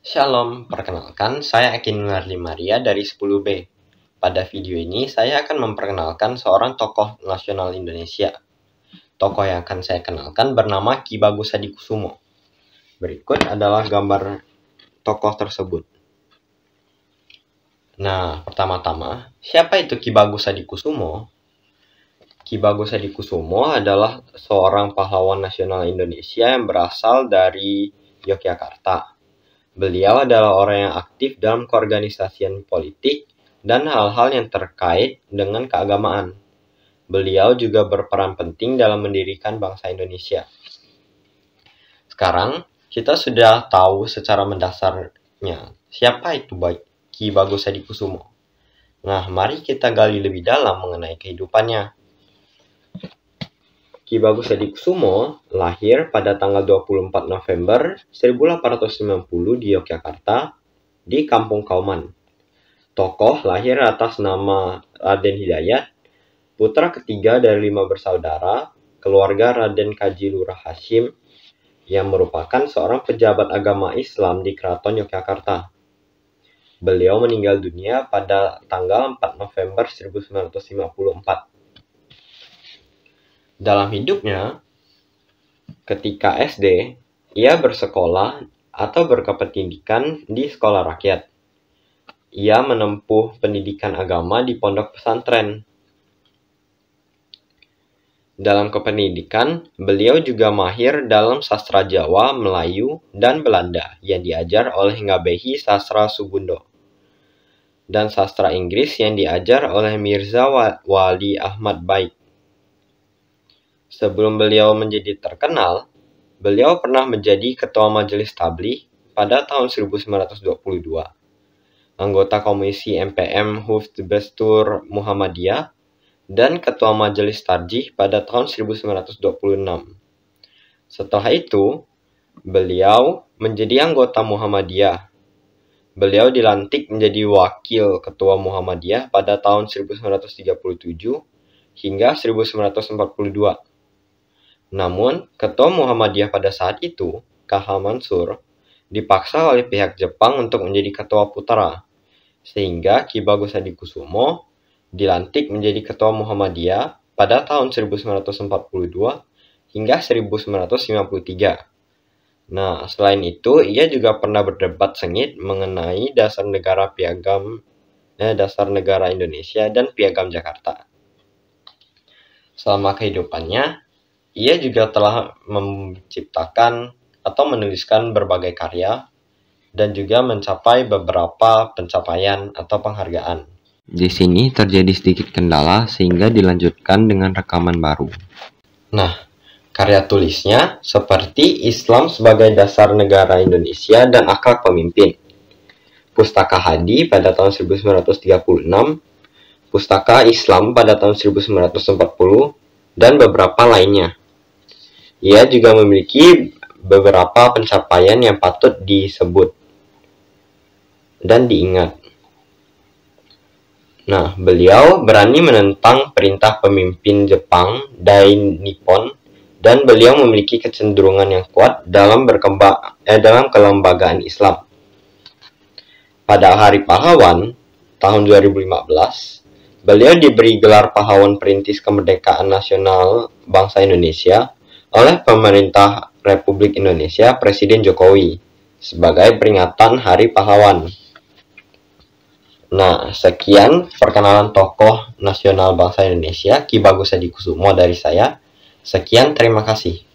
Shalom, perkenalkan saya Akin Marli Maria dari 10B. Pada video ini saya akan memperkenalkan seorang tokoh nasional Indonesia. Tokoh yang akan saya kenalkan bernama Ki Bagus Hadikusumo. Berikut adalah gambar tokoh tersebut. Nah, pertama-tama, siapa itu Ki Bagus Hadikusumo? Ki Bagus Hadikusumo adalah seorang pahlawan nasional Indonesia yang berasal dari Yogyakarta. Beliau adalah orang yang aktif dalam keorganisasian politik dan hal-hal yang terkait dengan keagamaan. Beliau juga berperan penting dalam mendirikan bangsa Indonesia. Sekarang, kita sudah tahu secara mendasarnya siapa itu Ki Bagus Hadikusumo. Nah, mari kita gali lebih dalam mengenai kehidupannya. Ki Bagus Hadikusumo lahir pada tanggal 24 November 1890 di Yogyakarta, di Kampung Kauman. Tokoh lahir atas nama Raden Hidayat, putra ketiga dari 5 bersaudara, keluarga Raden Kaji Lurah Hasyim, yang merupakan seorang pejabat agama Islam di Keraton Yogyakarta. Beliau meninggal dunia pada tanggal 4 November 1954. Dalam hidupnya, ketika SD, ia bersekolah atau berkependidikan di sekolah rakyat. Ia menempuh pendidikan agama di pondok pesantren. Dalam kependidikan, beliau juga mahir dalam sastra Jawa, Melayu, dan Belanda yang diajar oleh Ngabehi Sastra Subundo, dan sastra Inggris yang diajar oleh Mirza Wali Ahmad Baik. Sebelum beliau menjadi terkenal, beliau pernah menjadi Ketua Majelis Tabligh pada tahun 1922, anggota Komisi MPM Hufdz Bestur Muhammadiyah, dan Ketua Majelis Tarjih pada tahun 1926. Setelah itu, beliau menjadi anggota Muhammadiyah. Beliau dilantik menjadi Wakil Ketua Muhammadiyah pada tahun 1937 hingga 1942. Namun, Ketua Muhammadiyah pada saat itu, K.H. Mansur, dipaksa oleh pihak Jepang untuk menjadi Ketua Putra, sehingga Ki Bagus Hadikusumo dilantik menjadi Ketua Muhammadiyah pada tahun 1942 hingga 1953. Nah, selain itu, ia juga pernah berdebat sengit mengenai dasar negara Indonesia dan Piagam Jakarta. Selama kehidupannya, ia juga telah menciptakan atau menuliskan berbagai karya dan juga mencapai beberapa pencapaian atau penghargaan. Di sini terjadi sedikit kendala sehingga dilanjutkan dengan rekaman baru. Nah, karya tulisnya seperti Islam sebagai Dasar Negara Indonesia dan Akhlak Pemimpin, Pustaka Hadi pada tahun 1936, Pustaka Islam pada tahun 1940, dan beberapa lainnya. Ia juga memiliki beberapa pencapaian yang patut disebut dan diingat. Nah, beliau berani menentang perintah pemimpin Jepang, Dai Nippon, dan beliau memiliki kecenderungan yang kuat dalam kelembagaan Islam. Pada Hari Pahlawan tahun 2015, beliau diberi gelar Pahlawan Perintis Kemerdekaan Nasional Bangsa Indonesia oleh pemerintah Republik Indonesia Presiden Jokowi sebagai peringatan Hari Pahlawan. Nah, sekian perkenalan tokoh nasional bangsa Indonesia Ki Bagus Hadikusumo dari saya. Sekian, terima kasih.